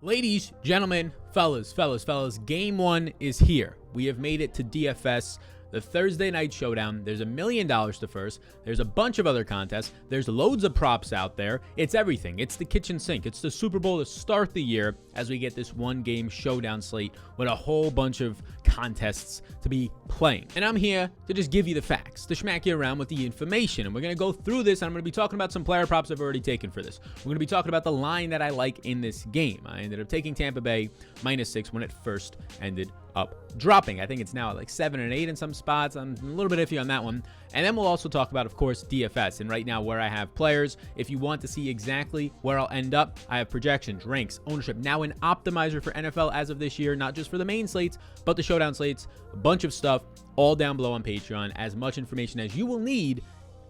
Ladies, gentlemen, fellas, game one is here. We have made it to DFS, the Thursday night showdown. There's $1 million to first. There's a bunch of other contests. There's loads of props out there. It's everything. It's the kitchen sink. It's the Super Bowl to start the year as we get this one game showdown slate with a whole bunch of contests to be playing. And I'm here to just give you the facts, to smack you around with the information. And we're going to go through this. And I'm going to be talking about some player props I've already taken for this. We're going to be talking about the line that I like in this game. I ended up taking Tampa Bay -6 when it first ended up dropping. I think it's now at like 7 and 8 in some spots. I'm a little bit iffy on that one. And then we'll also talk about, of course, DFS. And right now where I have players, if you want to see exactly where I'll end up, I have projections, ranks, ownership, now an optimizer for NFL as of this year, not just for the main slates, but the showdown slates, a bunch of stuff all down below on Patreon, as much information as you will need,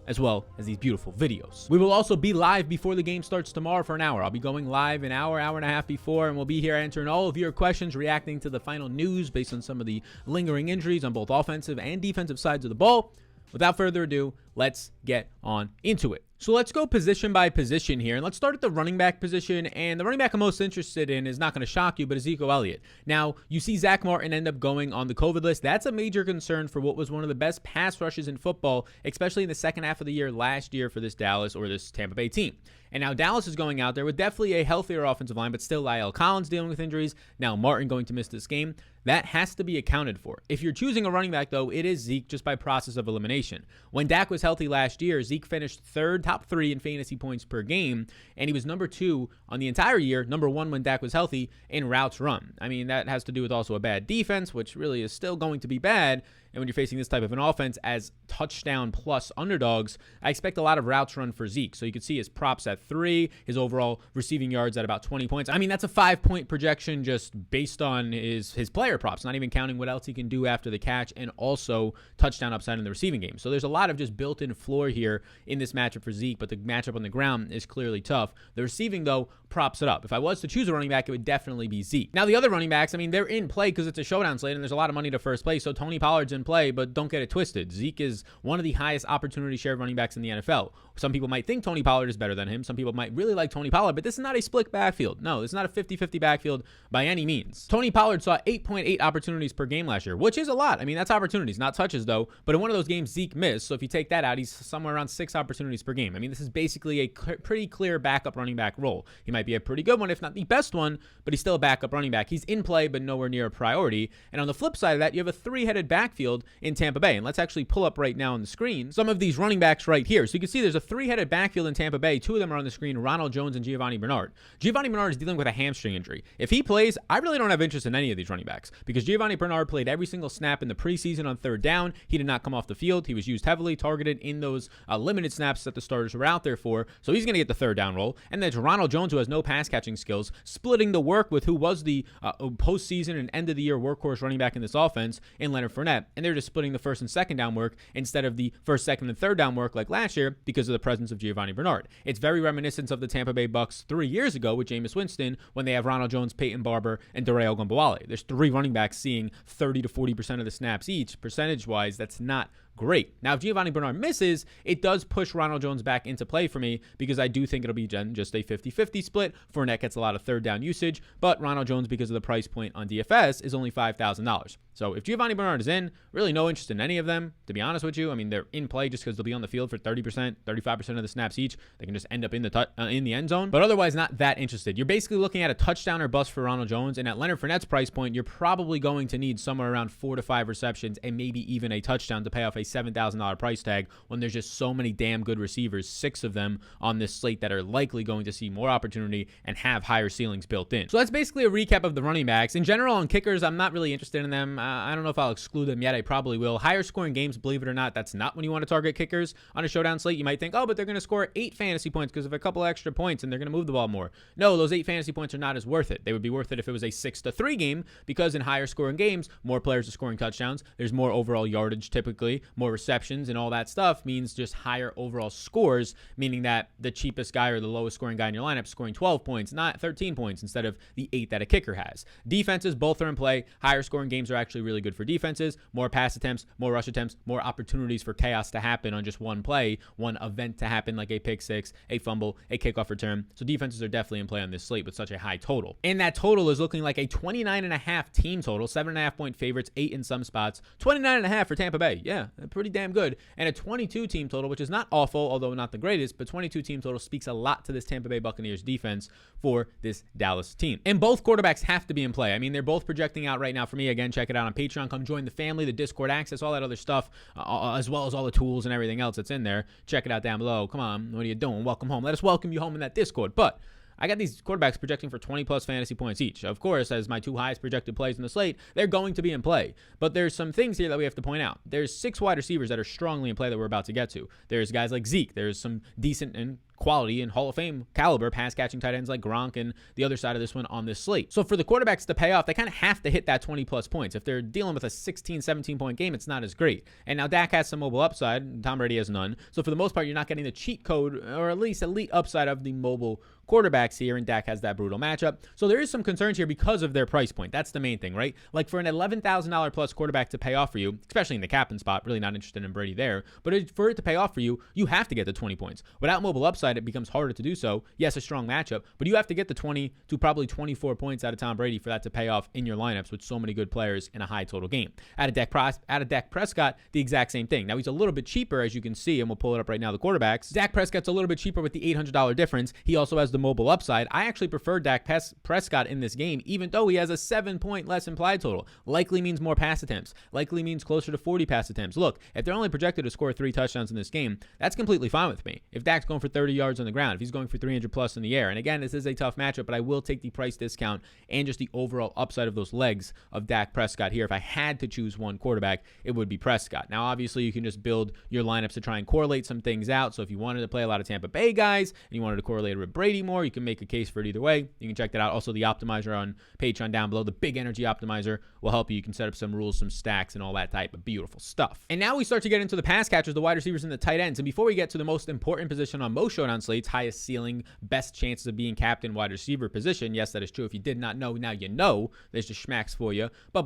as well as these beautiful videos. We will also be live before the game starts tomorrow for an hour. I'll be going live an hour and a half before, and we'll be here answering all of your questions, reacting to the final news based on some of the lingering injuries on both offensive and defensive sides of the ball. Without further ado, let's get on into it. So let's go position by position here, and let's start at the running back position. And the running back I'm most interested in is not going to shock you, but Ezekiel Elliott. Now, you see Zach Martin end up going on the COVID list. That's a major concern for what was one of the best pass rushes in football, especially in the second half of the year last year for this Dallas or this Tampa Bay team. And now Dallas is going out there with definitely a healthier offensive line, but still La'el Collins dealing with injuries. Now Martin going to miss this game. That has to be accounted for. If you're choosing a running back, though, it is Zeke just by process of elimination. When Dak was healthy last year, Zeke finished top 3 in fantasy points per game, and he was number 2 on the entire year, number 1 when Dak was healthy in routes run. I mean, that has to do with also a bad defense, which really is still going to be bad. And when you're facing this type of an offense as touchdown plus underdogs, I expect a lot of routes run for Zeke. So you can see his props at 3, his overall receiving yards at about 20 points. I mean, that's a 5-point projection just based on his player props, not even counting what else he can do after the catch and also touchdown upside in the receiving game. So there's a lot of just built-in floor here in this matchup for Zeke, but the matchup on the ground is clearly tough. The receiving, though, props it up. If I was to choose a running back, it would definitely be Zeke. Now, the other running backs, I mean, they're in play because it's a showdown slate and there's a lot of money to first place. So Tony Pollard's in play, but don't get it twisted. Zeke is one of the highest opportunity share running backs in the NFL. Some people might think Tony Pollard is better than him. Some people might really like Tony Pollard, but this is not a split backfield. No, it's not a 50-50 backfield by any means. Tony Pollard saw 8.8 opportunities per game last year, which is a lot. I mean, that's opportunities, not touches, though. But in one of those games, Zeke missed. So if you take that out, he's somewhere around 6 opportunities per game. I mean, this is basically a pretty clear backup running back role. He might be a pretty good one, if not the best one, but he's still a backup running back. He's in play, but nowhere near a priority. And on the flip side of that, you have a 3-headed backfield in Tampa Bay. And let's actually pull up right now on the screen some of these running backs right here. So you can see there's a 3-headed backfield in Tampa Bay. 2 of them are on the screen, Ronald Jones and Giovanni Bernard. Giovanni Bernard is dealing with a hamstring injury. If he plays, I really don't have interest in any of these running backs because Giovanni Bernard played every single snap in the preseason on third down. He did not come off the field. He was used heavily, targeted in those limited snaps that the starters were out there for. So he's going to get the third down role. And there's Ronald Jones, who has no pass catching skills, splitting the work with who was the postseason and end of the year workhorse running back in this offense in Leonard Fournette. And they're just splitting the first and second down work instead of the first, second, and third down work like last year because of the presence of Giovanni Bernard. It's very reminiscent of the Tampa Bay Bucks 3 years ago with Jameis Winston when they have Ronald Jones, Peyton Barber, and Darrell Ogunbowale. There's 3 running backs seeing 30 to 40% of the snaps each. Percentage-wise, that's not great. Now, if Giovanni Bernard misses, it does push Ronald Jones back into play for me because I do think it'll be just a 50-50 split. Fournette gets a lot of third down usage, but Ronald Jones, because of the price point on DFS, is only $5,000. So if Giovanni Bernard is in, really no interest in any of them, to be honest with you. I mean, they're in play just because they'll be on the field for 30%, 35% of the snaps each. They can just end up in the end zone, but otherwise not that interested. You're basically looking at a touchdown or bust for Ronald Jones, and at Leonard Fournette's price point, you're probably going to need somewhere around 4 to 5 receptions and maybe even a touchdown to pay off a $7,000 price tag when there's just so many damn good receivers, 6 of them on this slate that are likely going to see more opportunity and have higher ceilings built in. So that's basically a recap of the running backs. In general, on kickers, I'm not really interested in them. I don't know if I'll exclude them yet. I probably will. Higher scoring games, believe it or not, that's not when you want to target kickers. On a showdown slate, you might think, oh, but they're going to score 8 fantasy points because of a couple extra points and they're going to move the ball more. No, those 8 fantasy points are not as worth it. They would be worth it if it was a 6-3 game because in higher scoring games, more players are scoring touchdowns. There's more overall yardage typically, more receptions and all that stuff means just higher overall scores, meaning that the cheapest guy or the lowest scoring guy in your lineup is scoring 12 points, not 13 points instead of the 8 that a kicker has. Defenses, both are in play. Higher scoring games are actually really good for defenses. More pass attempts, more rush attempts, more opportunities for chaos to happen on just one play, one event to happen like a pick six, a fumble, a kickoff return. So defenses are definitely in play on this slate with such a high total. And that total is looking like a 29.5 team total, 7.5 point favorites, 8 in some spots, 29.5 for Tampa Bay. Yeah, pretty damn good. And a 22 team total, which is not awful, although not the greatest, but 22 team total speaks a lot to this Tampa Bay Buccaneers defense for this Dallas team. And both quarterbacks have to be in play. I mean, they're both projecting out right now for me. Again, check it out on Patreon. Come join the family, the Discord access, all that other stuff, as well as all the tools and everything else that's in there. Check it out down below. Come on, what are you doing? Welcome home. Let us welcome you home in that Discord. But I got these quarterbacks projecting for 20 plus fantasy points each. Of course, as my two highest projected plays in the slate, they're going to be in play. But there's some things here that we have to point out. There's 6 wide receivers that are strongly in play that we're about to get to. There's guys like Zeke. There's some decent and quality and Hall of Fame caliber pass catching tight ends like Gronk and the other side of this one on this slate. So for the quarterbacks to pay off, they kind of have to hit that 20 plus points. If they're dealing with a 16, 17 point game, it's not as great. And now Dak has some mobile upside, and Tom Brady has none. So for the most part, you're not getting the cheat code or at least elite upside of the mobile quarterbacks here, and Dak has that brutal matchup. So there is some concerns here because of their price point. That's the main thing, right? Like for an $11,000 plus quarterback to pay off for you, especially in the captain spot, really not interested in Brady there, but for it to pay off for you, you have to get the 20 points. Without mobile upside, it becomes harder to do so. Yes, a strong matchup, but you have to get the 20 to probably 24 points out of Tom Brady for that to pay off in your lineups with so many good players in a high total game. Out of Dak Prescott, the exact same thing. Now he's a little bit cheaper, as you can see, and we'll pull it up right now, the quarterbacks. Dak Prescott's a little bit cheaper with the $800 difference. He also has the mobile upside. I actually prefer Dak Prescott in this game, even though he has a 7-point less implied total. Likely means more pass attempts. Likely means closer to 40 pass attempts. Look, if they're only projected to score 3 touchdowns in this game, that's completely fine with me. If Dak's going for 30 yards on the ground, if he's going for 300 plus in the air, and again, this is a tough matchup, but I will take the price discount and just the overall upside of those legs of Dak Prescott here. If I had to choose one quarterback, it would be Prescott. Now, obviously, you can just build your lineups to try and correlate some things out. So if you wanted to play a lot of Tampa Bay guys and you wanted to correlate it with Brady more, you can make a case for it either way. You can check that out. Also, the optimizer on Patreon down below, the big energy optimizer, will help you. You can set up some rules, some stacks, and all that type of beautiful stuff. And now we start to get into the pass catchers, the wide receivers, and the tight ends. And before we get to the most important position on most Showdown slates, highest ceiling, best chances of being captain, wide receiver position. Yes, that is true. If you did not know, now you know. There's just schmacks for you. But,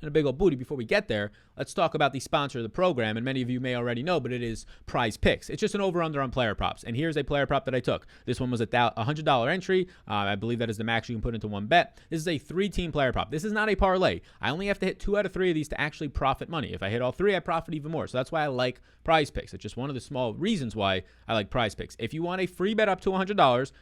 and a big old booty before we get there, let's talk about the sponsor of the program. And many of you may already know, but it is Prize Picks. It's just an over-under on player props. And here's a player prop that I took. This one was a $100 entry. I believe that is the max you can put into one bet. This is a 3-team player prop. This is not a parlay. I only have to hit 2 out of 3 of these to actually profit money. If I hit all 3, I profit even more. So that's why I like Prize Picks. It's just one of the small reasons why I like Prize Picks. If you want a free bet up to $100,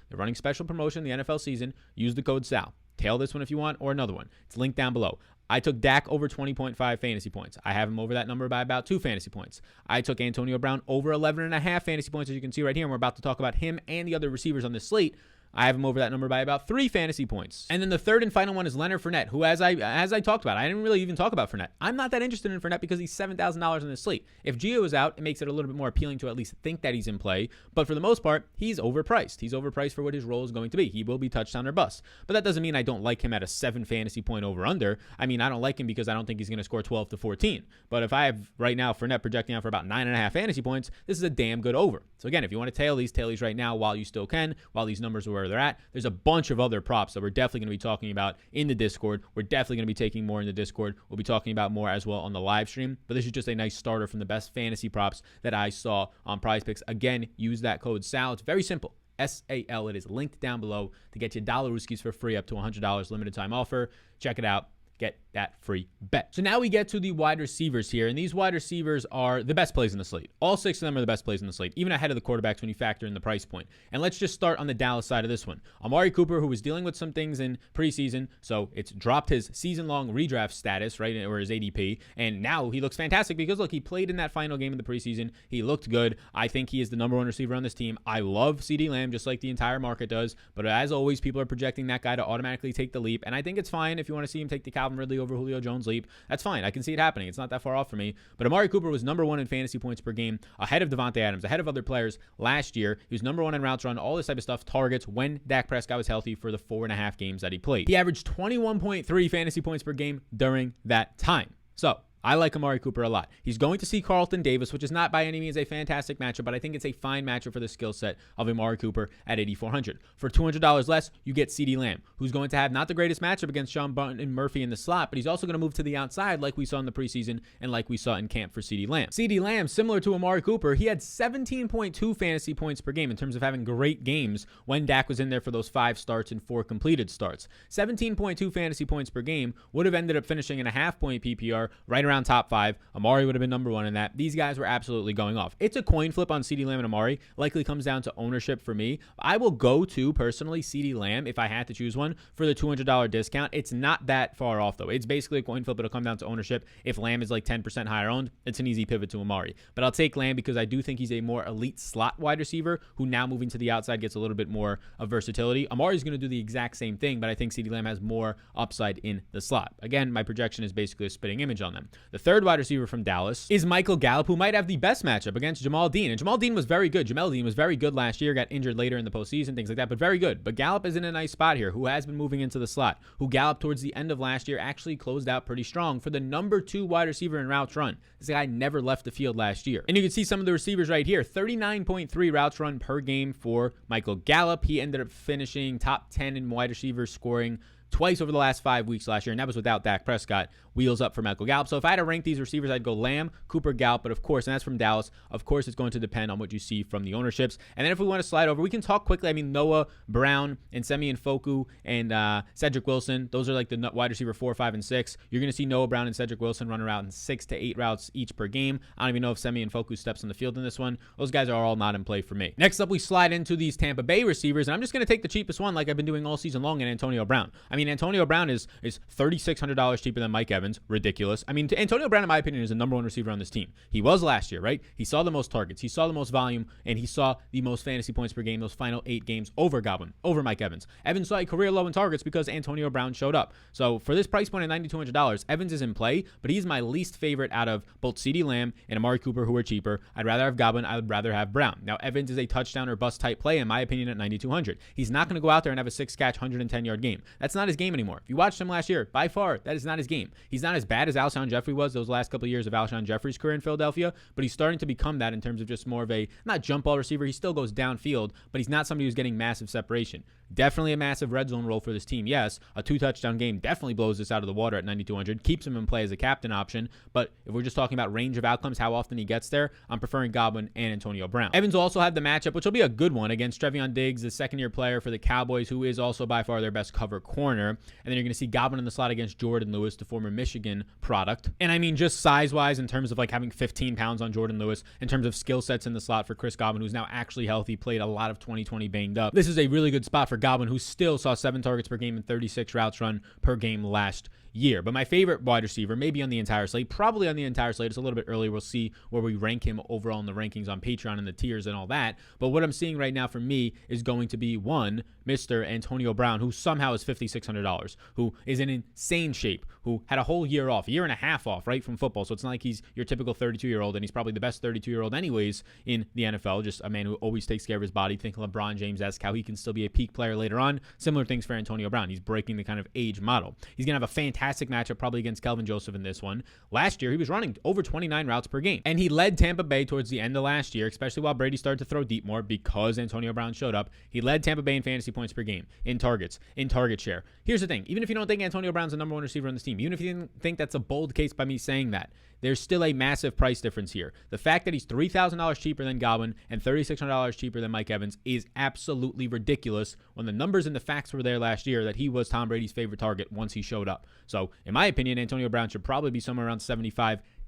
they're running special promotion in the NFL season. Use the code SAL. Tail this one if you want, or another one. It's linked down below. I took Dak over 20.5 fantasy points. I have him over that number by about 2 fantasy points. I took Antonio Brown over 11.5 fantasy points, as you can see right here. And we're about to talk about him and the other receivers on this slate. I have him over that number by about 3 fantasy points. And then the third and final one is Leonard Fournette, who, as I talked about, I didn't really even talk about Fournette. I'm not that interested in Fournette because he's $7,000 in this slate. If Gio is out, it makes it a little bit more appealing to at least think that he's in play. But for the most part, he's overpriced. He's overpriced for what his role is going to be. He will be touchdown or bust. But that doesn't mean I don't like him at a 7 fantasy point over-under. I mean, I don't like him because I don't think he's going to score 12 to 14. But if I have right now Fournette projecting out for about 9.5 fantasy points, this is a damn good over. So again, if you want to tail these right now while you still can, while these numbers are where they're at. There's a bunch of other props that we're definitely going to be talking about in the Discord. We're definitely going to be taking more in the Discord. We'll be talking about more as well on the live stream. But this is just a nice starter from the best fantasy props that I saw on Prize Picks. Again, use that code SAL. It's very simple. SAL. It is linked down below to get you $Rooskies for free up to $100 limited time offer. Check it out. Get that free bet. So now we get to the wide receivers here, and these wide receivers are the best plays in the slate. All 6 of them are the best plays in the slate, even ahead of the quarterbacks when you factor in the price point. And let's just start on the Dallas side of this one. Amari Cooper, who was dealing with some things in preseason, so it's dropped his season-long redraft status, right, or his ADP, and now he looks fantastic because, look, he played in that final game of the preseason. He looked good. I think he is the number 1 receiver on this team. I love CeeDee Lamb, just like the entire market does, but as always, people are projecting that guy to automatically take the leap, and I think it's fine if you want to see him take the Calvin Ridley over Julio Jones leap. That's fine. I can see it happening. It's not that far off for me. But Amari Cooper was number 1 in fantasy points per game, ahead of Devontae Adams, ahead of other players last year. He was number 1 in routes run, all this type of stuff, targets when Dak Prescott was healthy for the 4.5 games that he played. He averaged 21.3 fantasy points per game during that time. So I like Amari Cooper a lot. He's going to see Carlton Davis, which is not by any means a fantastic matchup, but I think it's a fine matchup for the skill set of Amari Cooper at 8,400. For $200 less, you get CeeDee Lamb, who's going to have not the greatest matchup against Sean Button and Murphy in the slot, but he's also going to move to the outside like we saw in the preseason and like we saw in camp for CeeDee Lamb. CeeDee Lamb, similar to Amari Cooper, he had 17.2 fantasy points per game in terms of having great games when Dak was in there for those 5 starts and 4 completed starts. 17.2 fantasy points per game would have ended up finishing in a half-point PPR right around top 5. Amari would have been number 1 in that. These guys were absolutely going off. It's a coin flip on CeeDee Lamb and Amari. Likely comes down to ownership for me. I will go to, personally, CeeDee Lamb if I had to choose one for the $200 discount. It's not that far off, though. It's basically a coin flip. It'll come down to ownership. If Lamb is like 10% higher owned, it's an easy pivot to Amari. But I'll take Lamb because I do think he's a more elite slot wide receiver who now moving to the outside gets a little bit more of versatility. Amari's going to do the exact same thing, but I think CeeDee Lamb has more upside in the slot. Again, my projection is basically a spitting image on them. The third wide receiver from Dallas is Michael Gallup, who might have the best matchup against Jamal Dean. And Jamal Dean was very good. Jamel Dean was very good last year, got injured later in the postseason, things like that, but very good. But Gallup is in a nice spot here, who has been moving into the slot, who Gallup towards the end of last year actually closed out pretty strong for the number 2 wide receiver in routes run. This guy never left the field last year. And you can see some of the receivers right here. 39.3 routes run per game for Michael Gallup. He ended up finishing top 10 in wide receivers scoring twice over the last 5 weeks last year, and that was without Dak Prescott. Wheels up for Michael Gallup. So if I had to rank these receivers, I'd go Lamb, Cooper, Gallup, but of course, and that's from Dallas, of course, it's going to depend on what you see from the ownerships. And then if we want to slide over, we can talk quickly. I mean, Noah Brown and Simeon Foku and Cedric Wilson, those are like the wide receiver 4, 5, and 6. You're going to see Noah Brown and Cedric Wilson run around in 6 to 8 routes each per game. I don't even know if Simeon Foku steps on the field in this one. Those guys are all not in play for me. Next up, we slide into these Tampa Bay receivers, and I'm just going to take the cheapest one like I've been doing all season long in Antonio Brown. I mean, Antonio Brown is $3,600 cheaper than Mike Evans. Ridiculous. I mean, Antonio Brown, in my opinion, is the number 1 receiver on this team. He was last year, right? He saw the most targets. He saw the most volume, and he saw the most fantasy points per game those final 8 games over Godwin, over Mike Evans. Evans saw a career low in targets because Antonio Brown showed up. So for this price point at $9,200, Evans is in play, but he's my least favorite out of both CeeDee Lamb and Amari Cooper, who are cheaper. I'd rather have Godwin. I'd rather have Brown. Now, Evans is a touchdown or bust type play, in my opinion, at $9,200. He's not going to go out there and have a 6-catch, 110-yard game. That's not his game anymore. If you watched him last year, by far, that is not his game. He's not as bad as Alshon Jeffrey was those last couple of years of Alshon Jeffrey's career in Philadelphia, but he's starting to become that in terms of just more of a, not jump ball receiver. He still goes downfield, but he's not somebody who's getting massive separation. Definitely a massive red zone role for this team. Yes, a 2-touchdown game definitely blows this out of the water at $9,200, keeps him in play as a captain option, but if we're just talking about range of outcomes, how often he gets there, I'm preferring Godwin and Antonio Brown. Evans will also have the matchup, which will be a good one against Trevion Diggs, the second-year player for the Cowboys, who is also by far their best cover corner, and then you're going to see Godwin in the slot against Jordan Lewis, the former Michigan product. And I mean, just size-wise, in terms of like having 15 pounds on Jordan Lewis, in terms of skill sets in the slot for Chris Godwin, who's now actually healthy, played a lot of 2020 banged up. This is a really good spot for Godwin, who still saw 7 targets per game and 36 routes run per game last year. But my favorite wide receiver, maybe on the entire slate, probably on the entire slate. It's a little bit early. We'll see where we rank him overall in the rankings on Patreon and the tiers and all that. But what I'm seeing right now for me is going to be one, Mr. Antonio Brown, who somehow is $5,600, who is in insane shape, who had a whole year off, a year and a half off, right, from football. So it's not like he's your typical 32-year-old, and he's probably the best 32-year-old anyways in the NFL, just a man who always takes care of his body. Think LeBron James-esque, how he can still be a peak player later on. Similar things for Antonio Brown. He's breaking the kind of age model. He's going to have a fantastic matchup probably against Kelvin Joseph in this one. Last year, he was running over 29 routes per game, and he led Tampa Bay towards the end of last year, especially while Brady started to throw deep more because Antonio Brown showed up. He led Tampa Bay in fantasy points per game, in targets, in target share. Here's the thing. Even if you don't think Antonio Brown's the number 1 receiver on this team, even if you didn't think that's a bold case by me saying that, there's still a massive price difference here. The fact that he's $3,000 cheaper than Godwin and $3,600 cheaper than Mike Evans is absolutely ridiculous when the numbers and the facts were there last year that he was Tom Brady's favorite target once he showed up. So, in my opinion, Antonio Brown should probably be somewhere around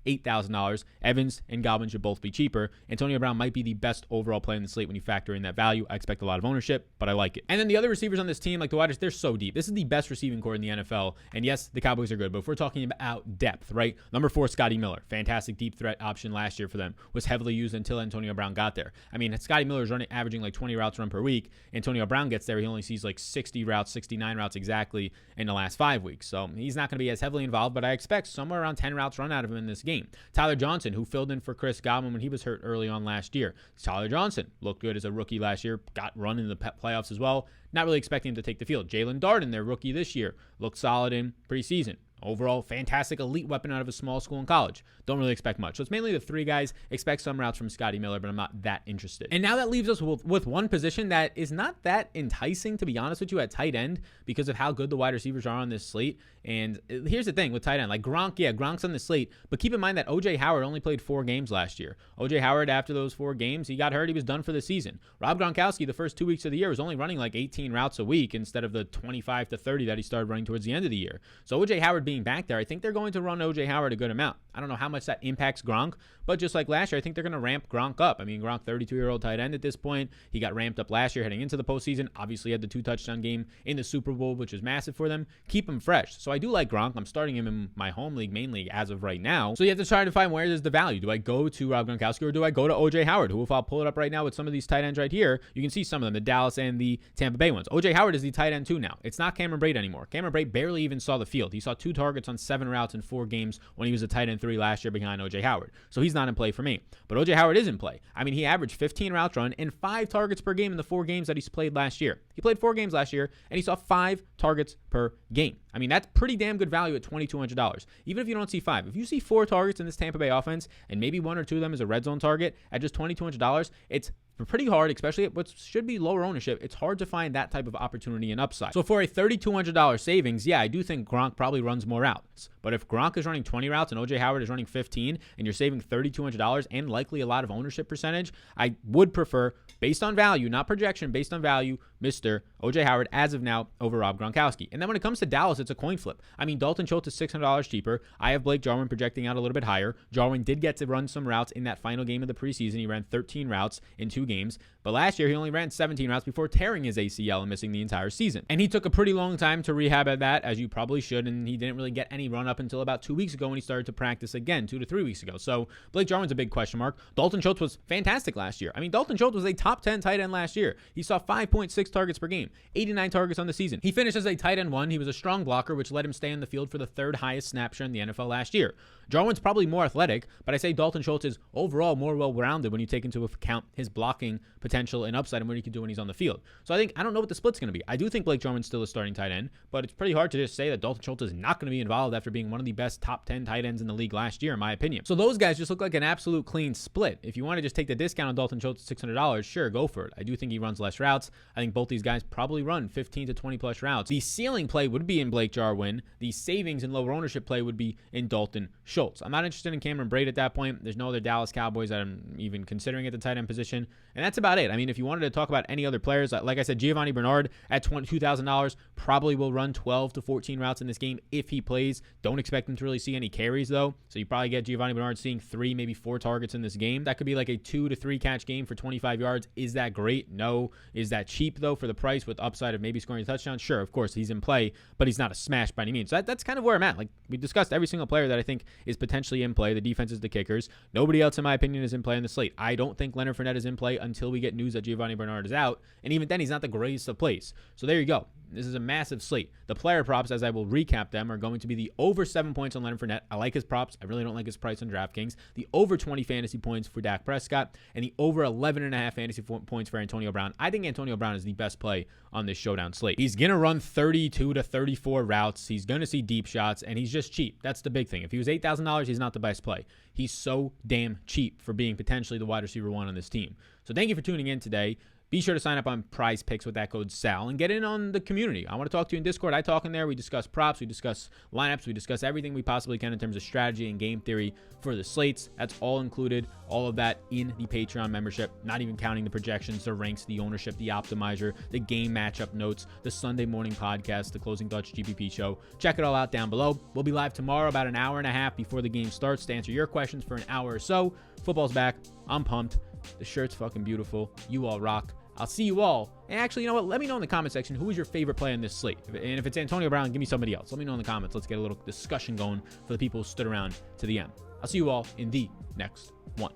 $8,000. Evans and Godwin should both be cheaper. Antonio Brown might be the best overall play in the slate when you factor in that value. I expect a lot of ownership, but I like it. And then the other receivers on this team, like the wide receivers, they're so deep. This is the best receiving core in the NFL. And yes, the Cowboys are good, but if we're talking about depth, right? Number 4, Scotty Miller. Fantastic deep threat option last year for them. Was heavily used until Antonio Brown got there. I mean, Scotty Miller is averaging like 20 routes run per week. Antonio Brown gets there. He only sees like 60 routes, 69 routes exactly in the last 5 weeks. So he's not going to be as heavily involved, but I expect somewhere around 10 routes run out of him in this game. Tyler Johnson, who filled in for Chris Godwin when he was hurt early on last year. Tyler Johnson looked good as a rookie last year, got run in the playoffs as well. Not really expecting him to take the field. Jalen Darden, their rookie this year, looked solid in preseason. Overall, fantastic elite weapon out of a small school in college. Don't really expect much. So it's mainly the three guys. Expect some routes from Scotty Miller, but I'm not that interested. And now that leaves us with one position that is not that enticing, to be honest with you, at tight end because of how good the wide receivers are on this slate. And here's the thing with tight end. Like Gronk, yeah, Gronk's on the slate, but keep in mind that O.J. Howard only played 4 games last year. O.J. Howard, after those 4 games, he got hurt. He was done for the season. Rob Gronkowski, the first 2 weeks of the year, was only running like 18 routes a week instead of the 25 to 30 that he started running towards the end of the year. So O.J. Howard being back there, I think they're going to run O.J. Howard a good amount. I don't know how much that impacts Gronk, but just like last year, I think they're going to ramp Gronk up. I mean, Gronk, 32-year-old tight end at this point. He got ramped up last year heading into the postseason. Obviously had the 2-touchdown game in the Super Bowl, which is massive for them. Keep him fresh. So I do like Gronk. I'm starting him in my home league mainly as of right now. So you have to try to find where is the value. Do I go to Rob Gronkowski or do I go to O.J. Howard, who if I'll pull it up right now with some of these tight ends right here, you can see some of them, the Dallas and the Tampa Bay ones. O.J. Howard is the tight end 2 now. It's not Cameron Brate anymore. Cameron Brate barely even saw the field. He saw 2 targets on 7 routes in 4 games when he was a tight end 3 last year behind O.J. Howard. So he's not in play for me. But O.J. Howard is in play. I mean, he averaged 15 routes run and 5 targets per game in the 4 games that he's played last year. He played 4 games last year, and he saw 5 targets per game. I mean, that's pretty damn good value at $2,200. Even if you don't see 5. If you see 4 targets in this Tampa Bay offense, and maybe 1 or 2 of them is a red zone target at just $2,200, it's pretty hard, especially at what should be lower ownership. It's hard to find that type of opportunity and upside. So for a $3,200 savings, yeah, I do think Gronk probably runs more routes. But if Gronk is running 20 routes and O.J. Howard is running 15 and you're saving $3,200 and likely a lot of ownership percentage, I would prefer, based on value, not projection, based on value, Mr. O.J. Howard as of now over Rob Gronkowski. And then when it comes to Dallas, it's a coin flip. I mean, Dalton Schultz is $600 cheaper. I have Blake Jarwin projecting out a little bit higher. Jarwin did get to run some routes in that final game of the preseason. He ran 13 routes in 2 games. But last year, he only ran 17 routes before tearing his ACL and missing the entire season. And he took a pretty long time to rehab at that, as you probably should, and he didn't really get any run up until about 2 weeks ago when he started to practice again, 2 to 3 weeks ago. So Blake Jarwin's a big question mark. Dalton Schultz was fantastic last year. I mean, Dalton Schultz was a top 10 tight end last year. He saw 5.6 targets per game, 89 targets on the season. He finished as a tight end 1. He was a strong blocker, which let him stay on the field for the 3rd highest snap share in the NFL last year. Jarwin's probably more athletic, but I say Dalton Schultz is overall more well-rounded when you take into account his blocking potential and upside and what he can do when he's on the field. So I don't know what the split's going to be. I do think Blake Jarwin's still a starting tight end, but it's pretty hard to just say that Dalton Schultz is not going to be involved after being one of the best top 10 tight ends in the league last year, in my opinion. So those guys just look like an absolute clean split. If you want to just take the discount on Dalton Schultz at $600, sure, go for it. I do think he runs less routes. I think both these guys probably run 15 to 20 plus routes. The ceiling play would be in Blake Jarwin. The savings and lower ownership play would be in Dalton Schultz. I'm not interested in Cameron Brate at that point. There's no other Dallas Cowboys that I'm even considering at the tight end position. And that's about it. I mean, if you wanted to talk about any other players, like I said, Giovanni Bernard at $2,000 probably will run 12 to 14 routes in this game if he plays. Don't expect him to really see any carries, though. So you probably get Giovanni Bernard seeing 3, maybe 4 targets in this game. That could be like a 2 to 3 catch game for 25 yards. Is that great? No. Is that cheap, though, for the price with upside of maybe scoring a touchdown? Sure, of course, he's in play, but he's not a smash by any means. So that's kind of where I'm at. Like, we discussed every single player that I think is potentially in play. The defense is the kickers. Nobody else, in my opinion, is in play on the slate. I don't think Leonard Fournette is in play until we get news that Giovanni Bernard is out, and even then, he's not the greatest of plays. So there you go. This is a massive slate. The player props, as I will recap them, are going to be the over 7 points on Leonard Fournette. I like his props. I really don't like his price on DraftKings. The over 20 fantasy points for Dak Prescott, and the over 11.5 fantasy points for Antonio Brown. I think Antonio Brown is the best play on this showdown slate. He's going to run 32 to 34 routes. He's going to see deep shots, and he's just cheap. That's the big thing. If he was $8,000, he's not the best play. He's so damn cheap for being potentially the wide receiver 1 on this team. So thank you for tuning in today. Be sure to sign up on Prize Picks with that code SAL and get in on the community. I want to talk to you in Discord. I talk in there. We discuss props. We discuss lineups. We discuss everything we possibly can in terms of strategy and game theory for the slates. That's all included. All of that in the Patreon membership, not even counting the projections, the ranks, the ownership, the optimizer, the game matchup notes, the Sunday morning podcast, the Closing Thoughts GPP show. Check it all out down below. We'll be live tomorrow about an hour and a half before the game starts to answer your questions for an hour or so. Football's back. I'm pumped. The shirt's fucking beautiful. You all rock. I'll see you all. And actually, you know what? Let me know in the comment section who is your favorite play in this slate. And if it's Antonio Brown, give me somebody else. Let me know in the comments. Let's get a little discussion going for the people who stood around to the end. I'll see you all in the next one.